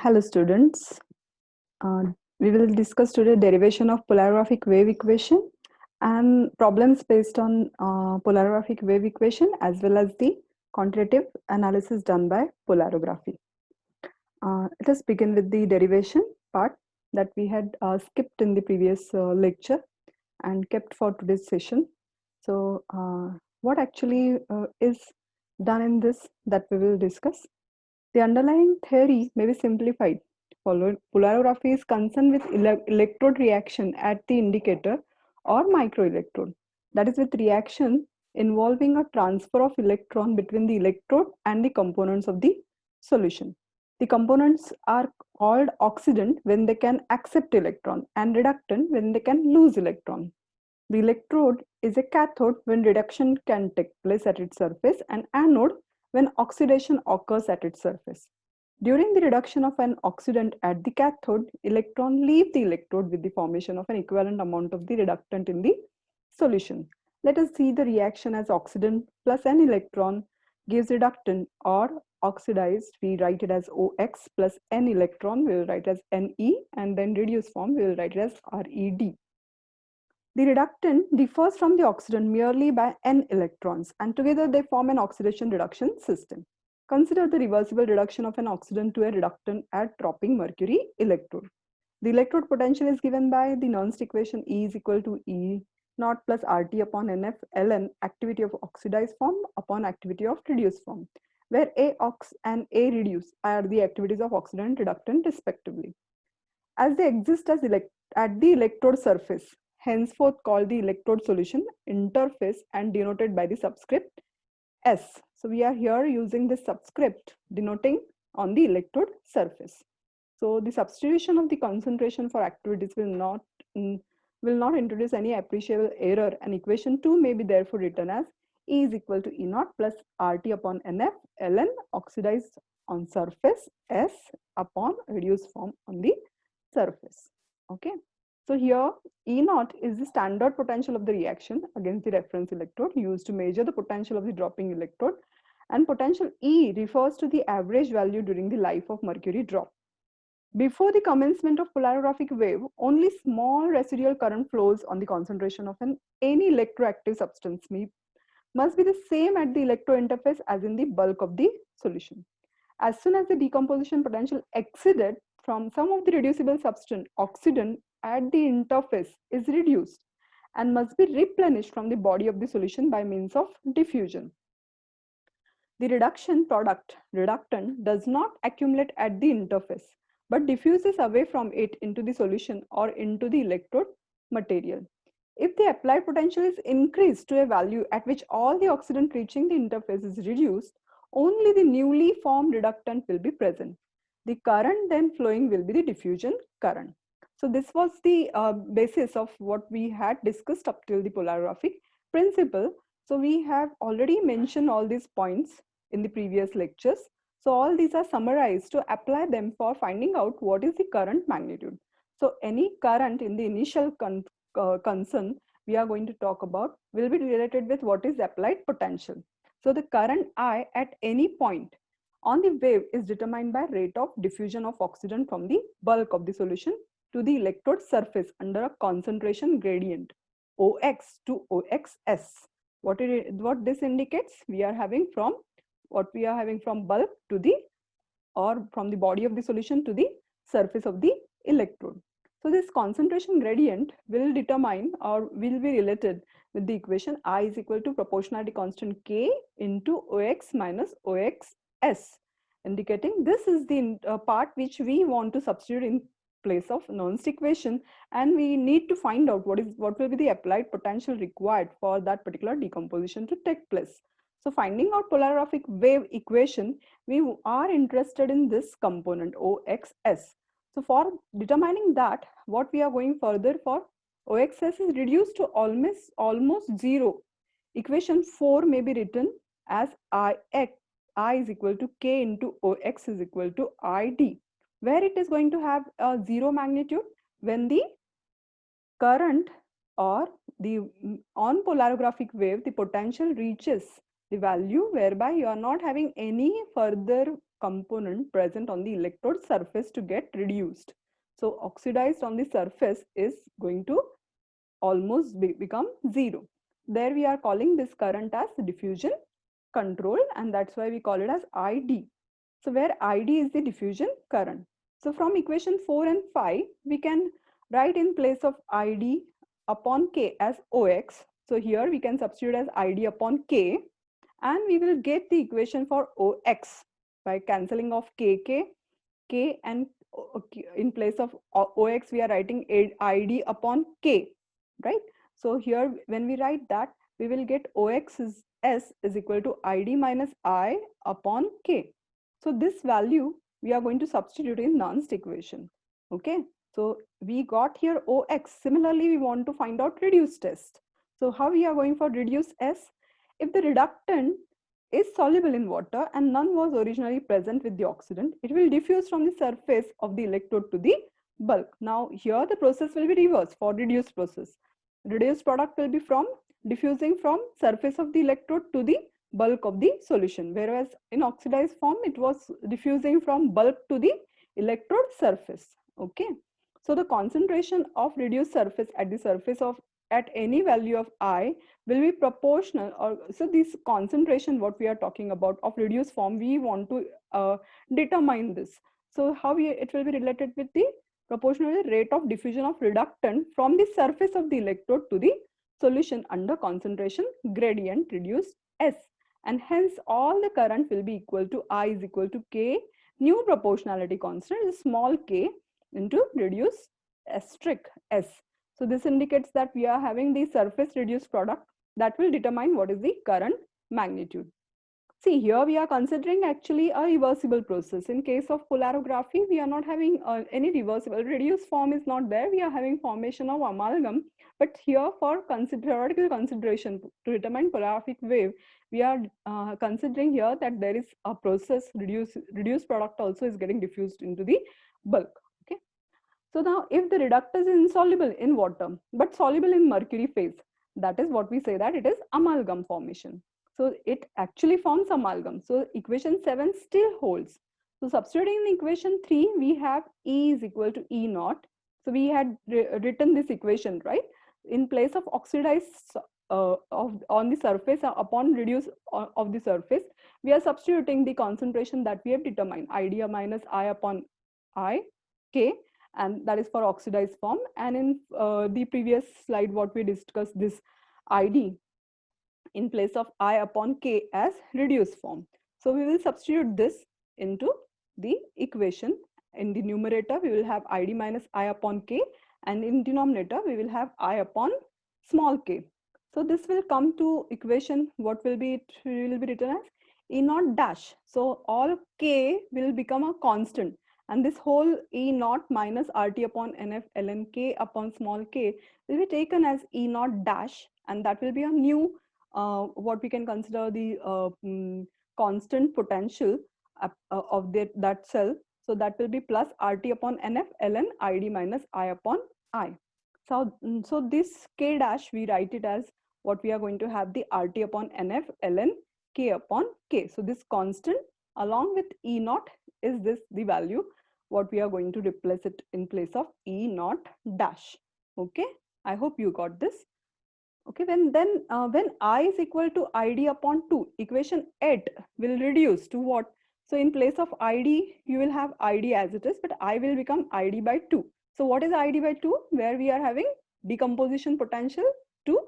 Hello students. Uh, we will discuss today derivation of polarographic wave equation and problems based on polarographic wave equation as well as the quantitative analysis done by polarography. Let us begin with the derivation part that we had skipped in the previous lecture and kept for today's session. So what actually is done in this that we will discuss? The underlying theory may be simplified. Polarography is concerned with electrode reaction at the indicator or microelectrode. That is with reaction involving a transfer of electron between the electrode and the components of the solution. The components are called oxidant when they can accept electron and reductant when they can lose electron. The electrode is a cathode when reduction can take place at its surface, and anode when oxidation occurs at its surface. During the reduction of an oxidant at the cathode, electron leave the electrode with the formation of an equivalent amount of the reductant in the solution. Let us see the reaction as oxidant plus an electron gives reductant, or oxidized, we write it as OX plus n electron, we will write as Ne, and then reduced form we will write it as Red. The reductant differs from the oxidant merely by n electrons, and together they form an oxidation reduction system. Consider the reversible reduction of an oxidant to a reductant at dropping mercury electrode. The electrode potential is given by the Nernst equation E is equal to E naught plus RT upon NF ln activity of oxidized form upon activity of reduced form, where A ox and A reduce are the activities of oxidant and reductant respectively. As they exist as at the electrode surface, henceforth called the electrode solution interface and denoted by the subscript S. So we are here using this subscript denoting on the electrode surface. So the substitution of the concentration for activities will not introduce any appreciable error, and equation 2 may be therefore written as E is equal to E naught plus RT upon NF ln oxidized on surface S upon reduced form on the surface. Okay. So here E naught is the standard potential of the reaction against the reference electrode used to measure the potential of the dropping electrode, and potential E refers to the average value during the life of mercury drop. Before the commencement of polarographic wave, only small residual current flows on the concentration of any electroactive substance must be the same at the electrointerface as in the bulk of the solution. As soon as the decomposition potential exceeded from some of the reducible substance, oxidant at the interface is reduced and must be replenished from the body of the solution by means of diffusion. The reduction product, reductant, does not accumulate at the interface, but diffuses away from it into the solution or into the electrode material. If the applied potential is increased to a value at which all the oxidant reaching the interface is reduced, only the newly formed reductant will be present. The current then flowing will be the diffusion current. So this was the basis of what we had discussed up till the polarographic principle. So we have already mentioned all these points in the previous lectures. So all these are summarized to apply them for finding out what is the current magnitude. So any current in the initial concern we are going to talk about will be related with what is applied potential. So the current I at any point on the wave is determined by rate of diffusion of oxidant from the bulk of the solution to the electrode surface under a concentration gradient OX to OXS. What this indicates, we are having from bulk to the, or from the body of the solution to the surface of the electrode. So this concentration gradient will determine or will be related with the equation I is equal to proportionality constant K into OX minus OXS, indicating this is the part which we want to substitute in place of Nernst equation, and we need to find out what will be the applied potential required for that particular decomposition to take place. So finding out polarographic wave equation, we are interested in this component OXS. So for determining that, what we are going further for, OXS is reduced to almost zero. Equation 4 may be written as I is equal to K into OX is equal to ID, where it is going to have a zero magnitude when the current or the on polarographic wave, the potential reaches the value whereby you are not having any further component present on the electrode surface to get reduced. So oxidized on the surface is going to almost become zero. There we are calling this current as diffusion control, and that's why we call it as ID. So where ID is the diffusion current. So from equation 4 and 5, we can write in place of ID upon K as OX. So here we can substitute as ID upon K, and we will get the equation for OX by cancelling off K, and in place of OX we are writing ID upon K, right? So here when we write that, we will get OX is S is equal to ID minus I upon K. So this value we are going to substitute in Nernst equation. Okay, so we got here OX. Similarly, we want to find out reduced S. So how we are going for reduced S? If the reductant is soluble in water and none was originally present with the oxidant, it will diffuse from the surface of the electrode to the bulk. Now here the process will be reversed for reduced process. Reduced product will be from diffusing from surface of the electrode to the bulk of the solution, whereas in oxidized form it was diffusing from bulk to the electrode surface. Okay, so the concentration of reduced surface at the surface of at any value of I will be proportional, or so this concentration what we are talking about of reduced form, we want to determine this. So how it will be related with the proportional rate of diffusion of reductant from the surface of the electrode to the solution under concentration gradient reduced S, and hence all the current will be equal to I is equal to K new proportionality constant is small k into reduced asterisk S. So this indicates that we are having the surface reduced product that will determine what is the current magnitude. See, here we are considering actually a reversible process. In case of polarography, we are not having any reversible. Reduced form is not there. We are having formation of amalgam. But here for theoretical consideration to determine polarific wave, we are considering here that there is a process, reduced product also is getting diffused into the bulk. Okay. So now if the reductant is insoluble in water, but soluble in mercury phase, that is what we say that it is amalgam formation. So it actually forms amalgam. So equation 7 still holds. So substituting in equation 3, we have E is equal to E naught. So we had written this equation, right? In place of oxidized on the surface upon reduce of the surface, we are substituting the concentration that we have determined, ID minus I upon I, K, and that is for oxidized form. And in the previous slide, what we discussed, this ID in place of I upon K as reduced form. So we will substitute this into the equation. In the numerator, we will have ID minus I upon K, and in denominator, we will have I upon small k. So this will come to equation, what will be, it will be written as E naught dash. So all K will become a constant, and this whole E naught minus RT upon NF ln K upon small k will be taken as E naught dash, and that will be a new what we can consider the constant potential of that cell. So that will be plus RT upon NF ln ID minus I upon I. So this K dash, we write it as what we are going to have the RT upon NF ln K upon K. So this constant along with E naught is this the value what we are going to replace it in place of E naught dash. Okay, I hope you got this. Okay, when I is equal to ID upon 2, equation 8 will reduce to what? So in place of ID, you will have ID as it is, but I will become ID by 2. So what is ID by 2? Where we are having decomposition potential to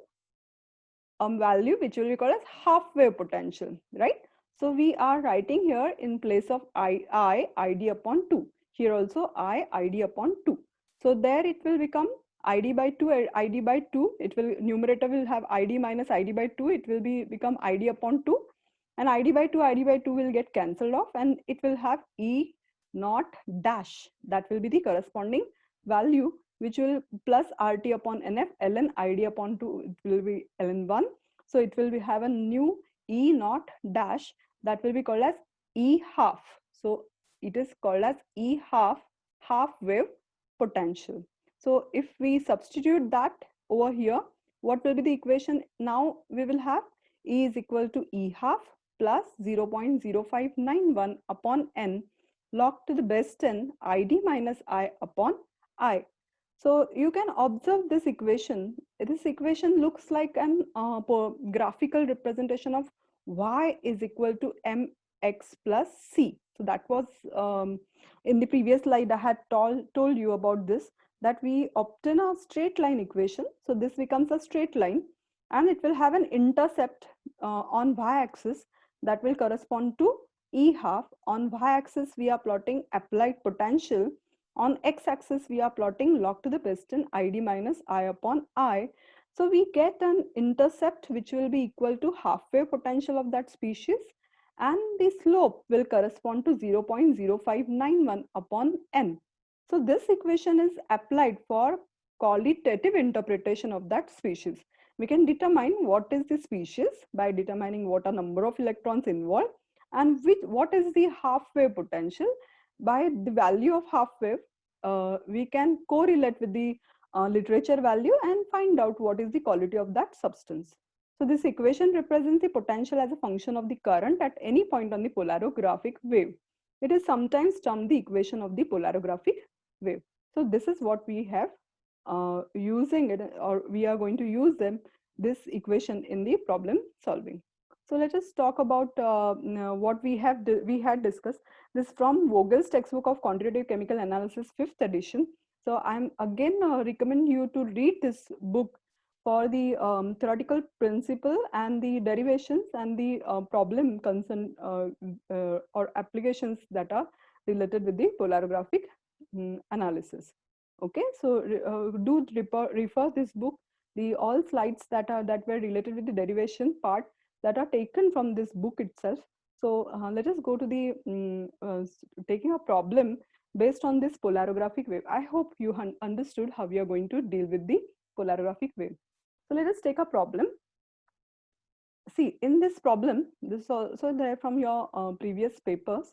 a value which will be called as half wave potential, right? So we are writing here in place of I ID upon 2. Here also I ID upon 2. So there it will become ID by 2, ID by 2, it will, numerator will have ID minus ID by 2, it will become ID upon 2, and ID by 2 will get cancelled off, and it will have E naught dash. That will be the corresponding value which will plus RT upon NF ln ID upon 2, it will be ln 1. So it will have a new E naught dash that will be called as E half. So it is called as E half wave potential. So if we substitute that over here, what will be the equation? Now we will have E is equal to E half plus 0.0591 upon n log to the base 10 id minus I upon I. So you can observe this equation. This equation looks like an graphical representation of y is equal to mx plus c. So that was in the previous slide I had told you about this, that we obtain a straight line equation. So this becomes a straight line and it will have an intercept on y-axis that will correspond to E half. On y-axis we are plotting applied potential. On x-axis we are plotting log to the base 10 id minus I upon I. So we get an intercept which will be equal to half wave potential of that species, and the slope will correspond to 0.0591 upon n. So this equation is applied for qualitative interpretation of that species. We can determine what is the species by determining what are number of electrons involved and what is the half wave potential. By the value of half wave, we can correlate with the literature value and find out what is the quality of that substance. So this equation represents the potential as a function of the current at any point on the polarographic wave. It is sometimes termed the equation of the polarographic wave. So this is what we have using it, or we are going to use this equation in the problem solving. So let us talk about what we had discussed. This from Vogel's textbook of quantitative chemical analysis, 5th edition. So I'm again recommend you to read this book for the theoretical principle and the derivations and the problem concern or applications that are related with the polarographic analysis. Okay, so do refer this book. The all slides that were related with the derivation part that are taken from this book itself. So let us go to the taking a problem based on this polarographic wave. I hope you understood how we are going to deal with the polarographic wave. So let us take a problem. See, in this problem, this is also there from your previous papers.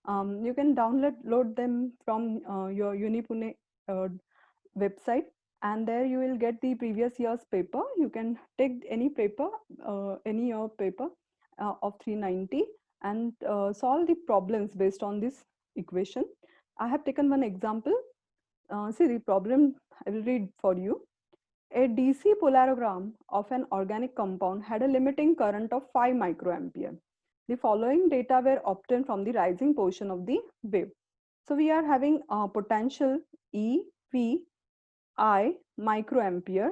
You can download them from your Unipune website, and there you will get the previous year's paper. You can take any paper, any year paper of 390 and solve the problems based on this equation. I have taken one example. See the problem, I will read for you. A DC polarogram of an organic compound had a limiting current of 5 microampere. The following data were obtained from the rising portion of the wave. So we are having potential E, V, I microampere.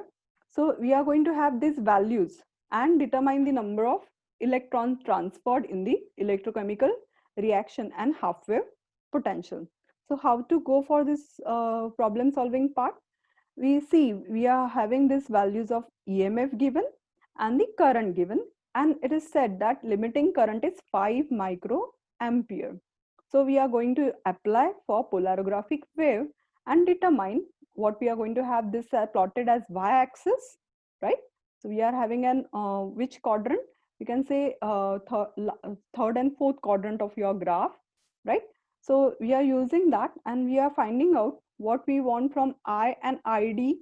So we are going to have these values and determine the number of electrons transferred in the electrochemical reaction and half wave potential. So how to go for this problem solving part? We see we are having these values of EMF given and the current given, and it is said that limiting current is 5 microampere. So we are going to apply for polarographic wave and determine what we are going to have this plotted as y-axis, right? So we are having an which quadrant? You can say third and fourth quadrant of your graph, right? So we are using that and we are finding out what we want from I and ID.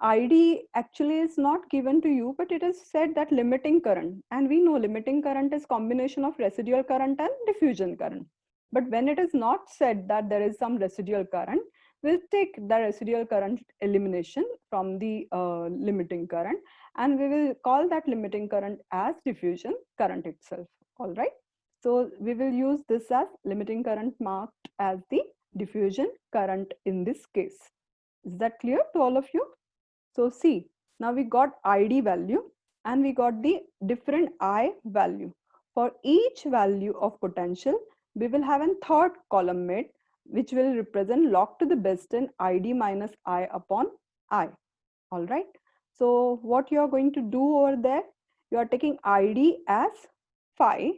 ID actually is not given to you, but it is said that limiting current, and we know limiting current is combination of residual current and diffusion current. But when it is not said that there is some residual current, we'll take the residual current elimination from the limiting current, and we will call that limiting current as diffusion current itself. All right. So we will use this as limiting current marked as the diffusion current in this case. Is that clear to all of you? So see, now we got ID value and we got the different I value. For each value of potential, we will have a third column made, which will represent log to the base 10 ID minus I upon I. All right. So what you are going to do over there, you are taking ID as phi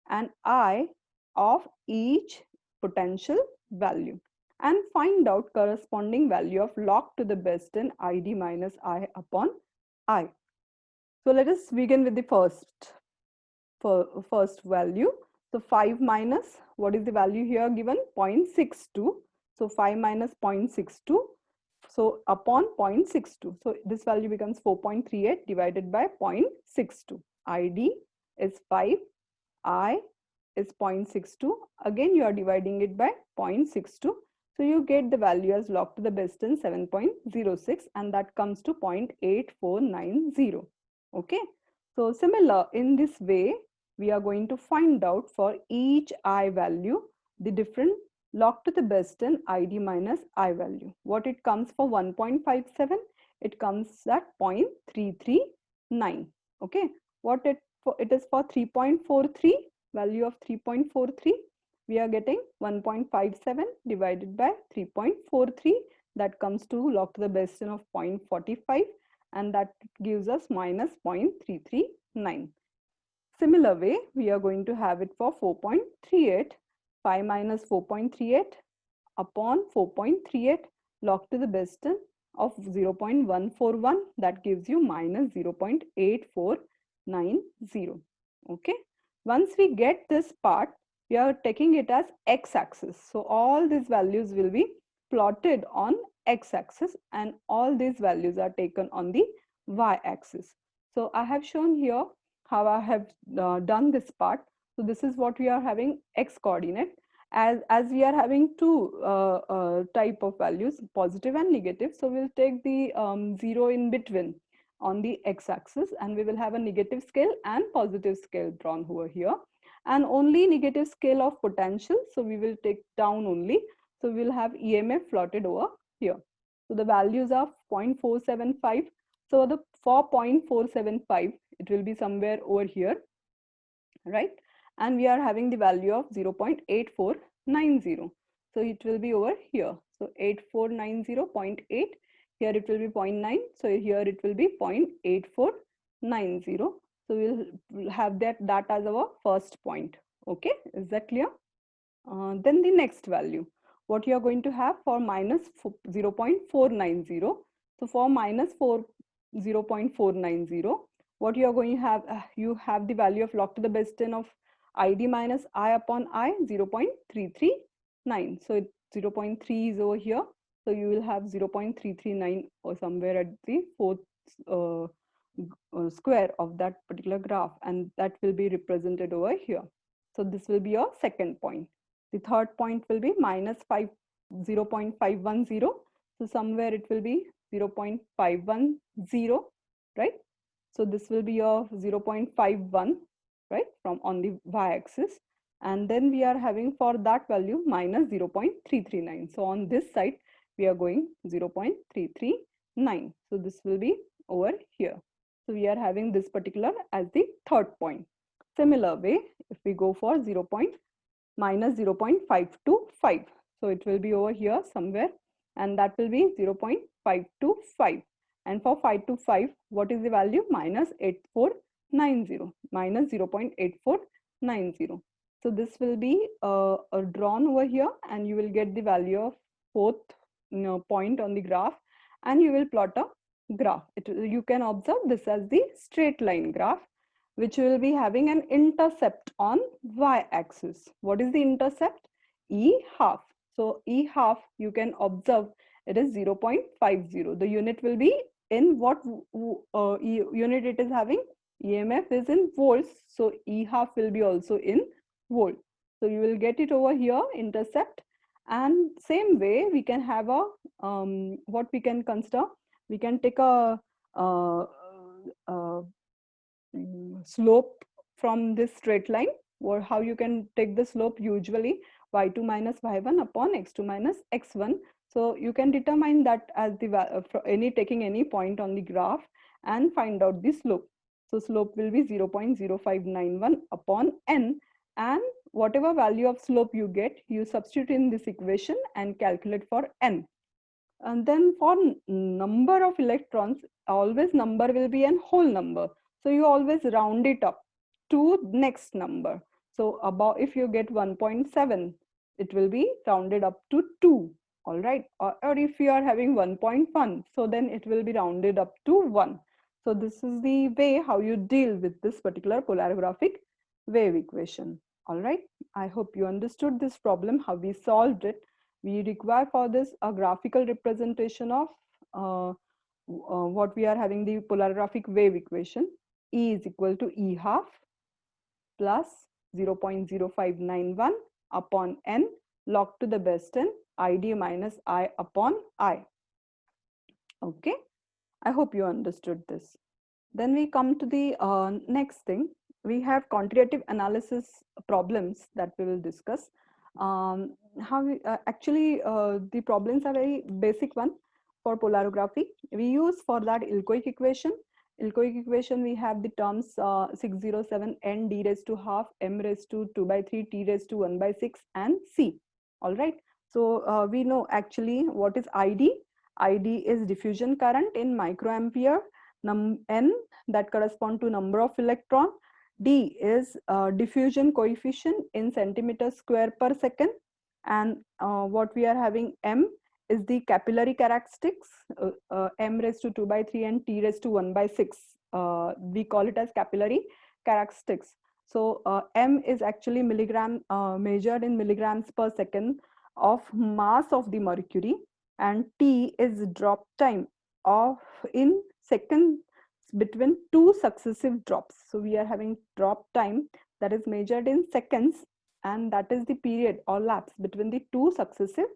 and I of each potential value and find out corresponding value of log to the base 10 ID minus I upon I. So let us begin with the first value. So 5 minus, what is the value here given? 0.62. So 5 minus 0.62. So upon 0.62. So this value becomes 4.38 divided by 0.62. ID is 5. I is 0.62. Again, you are dividing it by 0.62. So you get the value as log to the base 10 7.06, and that comes to 0.8490. Okay. So similar, in this way, we are going to find out for each I value the different log to the base 10 ID minus I value. What it comes for 1.57, it comes at 0.339. Okay. What it is for 3.43, value of 3.43, we are getting 1.57 divided by 3.43, that comes to log to the base 10 of 0.45, and that gives us minus 0.339. Similar way, we are going to have it for 4.38. 5 minus 4.38 upon 4.38 log to the base 10 of 0.141, that gives you minus 0.8490. Okay. Once we get this part, we are taking it as x-axis. So all these values will be plotted on x-axis, and all these values are taken on the y-axis. So I have shown here how I have done this part. So this is what we are having x coordinate. As we are having two type of values, positive and negative, so we'll take the 0 in between on the x-axis, and we will have a negative scale and positive scale drawn over here, and only negative scale of potential, so we will take down only. So we'll have EMF plotted over here. So the values are 0.475. So for 0.475, it will be somewhere over here, right? And we are having the value of 0.8490. So it will be over here. So 8490.8, here it will be 0.9. So here it will be 0.8490. So we'll have that as our first point. Okay, is that clear? Then the next value, what you are going to have for minus 0.490. So for minus 0.490, what you are going to have, you have the value of log to the base 10 of ID minus I upon I, 0.339. So it, 0.3 is over here. So you will have 0.339 or somewhere at the fourth square of that particular graph, and that will be represented over here. So this will be your second point. The third point will be minus 0.510. So somewhere it will be 0.510, right? So this will be your 0.51, right, from on the y-axis. And then we are having for that value minus 0.339. So on this side, we are going 0.339. So this will be over here. So we are having this particular as the third point. Similar way, if we go for minus 0.525, so it will be over here somewhere, and that will be 0.525. And for 525, what is the value? Minus 8490, minus 0.8490. So this will be drawn over here, and you will get the value of fourth point on the graph, and you will plot a graph. You can observe this as the straight line graph, which will be having an intercept on y-axis. What is the intercept? E half. So E half, you can observe it is 0.50. The unit will be in what unit it is having? EMF is in volts. So E half will be also in volt. So you will get it over here, intercept. And same way, we can have a, what we can consider, we can take a slope from this straight line, or how you can take the slope usually y2 minus y1 upon x2 minus x1. So you can determine that as the taking any point on the graph and find out the slope. So slope will be 0.0591 upon n, and whatever value of slope you get, you substitute in this equation and calculate for n. And then for number of electrons, always number will be an whole number. So you always round it up to next number. So about, if you get 1.7, it will be rounded up to 2. All right. Or if you are having 1.1, so then it will be rounded up to 1. So this is the way how you deal with this particular polarographic wave equation. All right. I hope you understood this problem, how we solved it. We require for this a graphical representation of what we are having, the polarographic wave equation. E is equal to E half plus 0.0591 upon n log to the best n id minus I upon I. Okay, I hope you understood this. Then we come to the next thing. We have quantitative analysis problems that we will discuss. How we, actually the problems are very basic one for polarography. We use for that Ilkovic equation. Ilkovic equation, we have the terms 607 n d raised to half m raised to 2 by 3 t raised to 1 by 6 and c. All right. So we know actually what is ID. ID is diffusion current in microampere. N that correspond to number of electron. D is diffusion coefficient in centimeter square per second, and what we are having M is the capillary characteristics, M raised to 2 by 3 and T raised to 1 by 6. We call it as capillary characteristics. So M is actually milligram, measured in milligrams per second of mass of the mercury, and T is drop time of in seconds between two successive drops. So we are having drop time that is measured in seconds, and that is the period or lapse between the two successive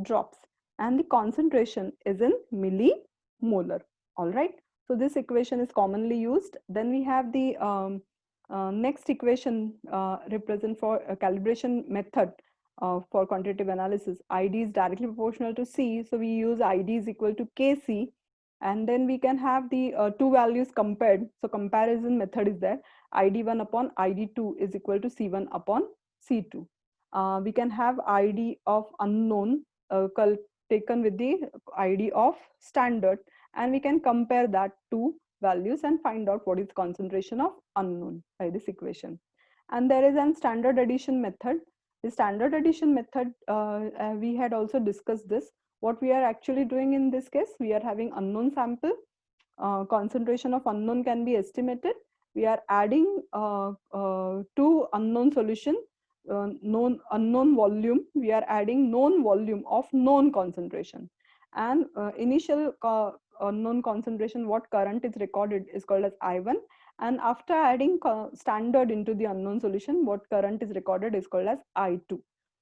drops, and the concentration is in millimolar. All right, so this equation is commonly used. Then we have the next equation represent for a calibration method for quantitative analysis. ID is directly proportional to C, so we use ID is equal to Kc, and then we can have the two values compared. So comparison method is there. ID1 upon ID2 is equal to C1 upon C2. We can have ID of unknown taken with the ID of standard, and we can compare that two values and find out what is concentration of unknown by this equation. And there is a standard addition method. The standard addition method, we had also discussed this. What we are actually doing in this case, we are having unknown sample. Concentration of unknown can be estimated. We are adding to unknown solution, unknown volume. We are adding known volume of known concentration. And initial unknown concentration, what current is recorded, is called as I1. And after adding standard into the unknown solution, what current is recorded is called as I2.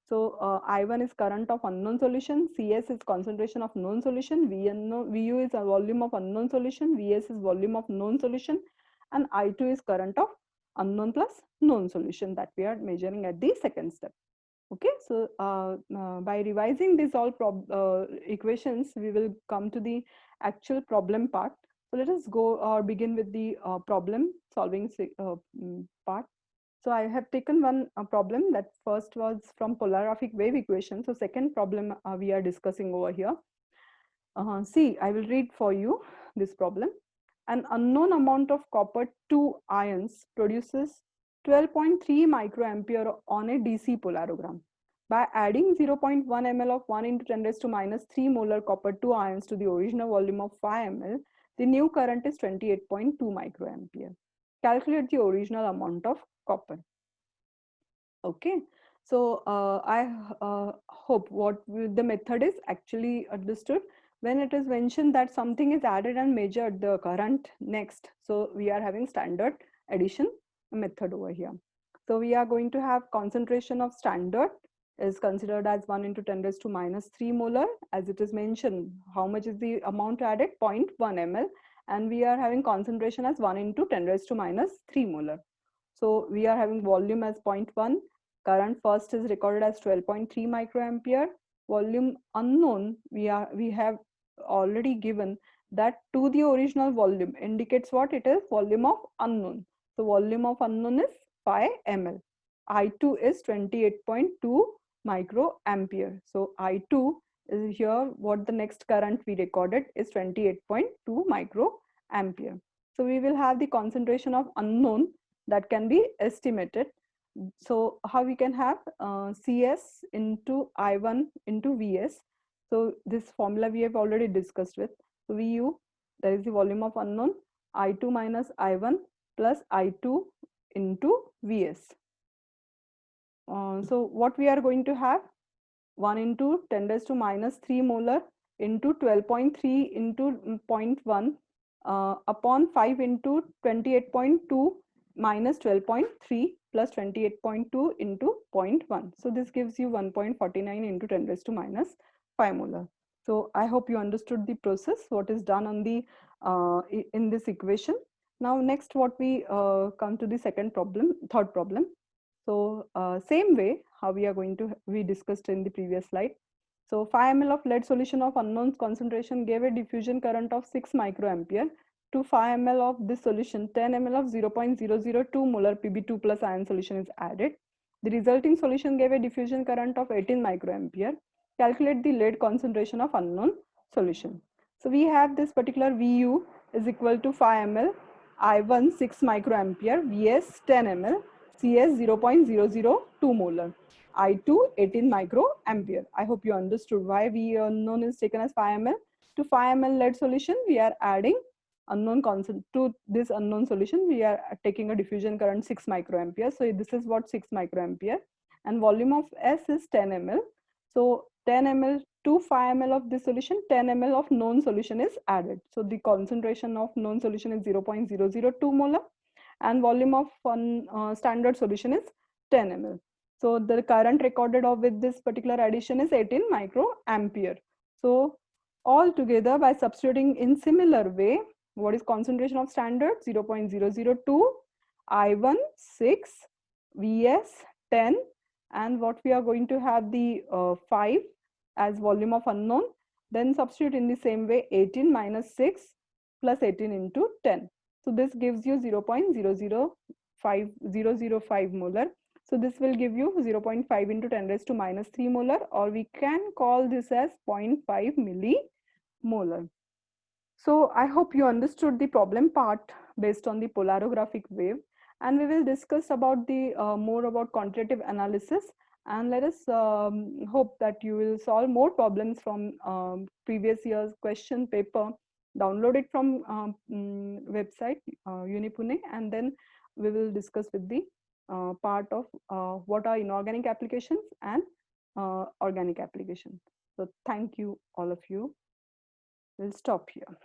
So I1 is current of unknown solution, Cs is concentration of known solution, Vu is a volume of unknown solution, Vs is volume of known solution, and I2 is current of unknown plus known solution that we are measuring at the second step. Okay, so by revising these all equations, we will come to the actual problem part. So let us go or begin with the problem solving part. So I have taken one problem that first was from polarific wave equation. So second problem we are discussing over here. See, I will read for you this problem. An unknown amount of copper 2 ions produces 12.3 microampere on a DC polarogram. By adding 0.1 ml of 1 into 10 raised to minus 3 molar copper 2 ions to the original volume of 5 ml, the new current is 28.2 microampere. Calculate the original amount of copper. Okay, so I hope what the method is actually understood. When it is mentioned that something is added and measured the current next, so we are having standard addition method over here. So we are going to have concentration of standard is considered as 1 into 10 raised to minus 3 molar, as it is mentioned. How much is the amount added? 0.1 ml, and we are having concentration as 1 into 10 raised to minus 3 molar. So we are having volume as 0.1, current first is recorded as 12.3 microampere. Volume unknown, we have already given that to the original volume indicates what it is, volume of unknown. So volume of unknown is 5 ml. I2 is 28.2 microampere. So I2 is here, what the next current we recorded is 28.2 microampere. So we will have the concentration of unknown that can be estimated. So how we can have Cs into I1 into Vs. So this formula we have already discussed with. So Vu, that is the volume of unknown, I2 minus I1 plus I2 into Vs. So what we are going to have, 1 into 10 raised to minus 3 molar into 12.3 into 0.1 upon 5 into 28.2 minus 12.3 plus 28.2 into 0 0.1. So this gives you 1.49 into 10 raised to minus 5 molar. So I hope you understood the process, what is done on the in this equation. Now next what we come to the third problem. So same way how we discussed in the previous slide. So 5 ml of lead solution of unknown concentration gave a diffusion current of 6 microampere. To 5 ml of this solution, 10 ml of 0.002 molar Pb2 plus ion solution is added. The resulting solution gave a diffusion current of 18 microampere. Calculate the lead concentration of unknown solution. So we have this particular Vu is equal to 5 ml, I1 6 microampere, Vs 10 ml, Cs 0.002 molar, I2 18 microampere. I hope you understood why V unknown is taken as 5 ml. To 5 ml lead solution, we are adding unknown constant to this unknown solution. We are taking a diffusion current 6 microampere. So this is what 6 microampere, and volume of S is 10 ml. So 10 ml to 5 ml of this solution, 10 ml of known solution is added. So the concentration of known solution is 0.002 molar, and volume of one standard solution is 10 ml. So the current recorded of with this particular addition is 18 microampere. So all together, by substituting in similar way, what is concentration of standard? 0.002, I1 6, Vs 10, and what we are going to have the 5 as volume of unknown. Then substitute in the same way 18 minus 6 plus 18 into 10. So this gives you 0.005005 molar. So this will give you 0.5 into 10 raised to minus 3 molar, or we can call this as 0.5 millimolar. So I hope you understood the problem part based on the polarographic wave, and we will discuss about the more about quantitative analysis, and let us hope that you will solve more problems from previous year's question paper. Download it from website Unipune, and then we will discuss with the part of what are inorganic applications and organic applications. So thank you all of you. We'll stop here.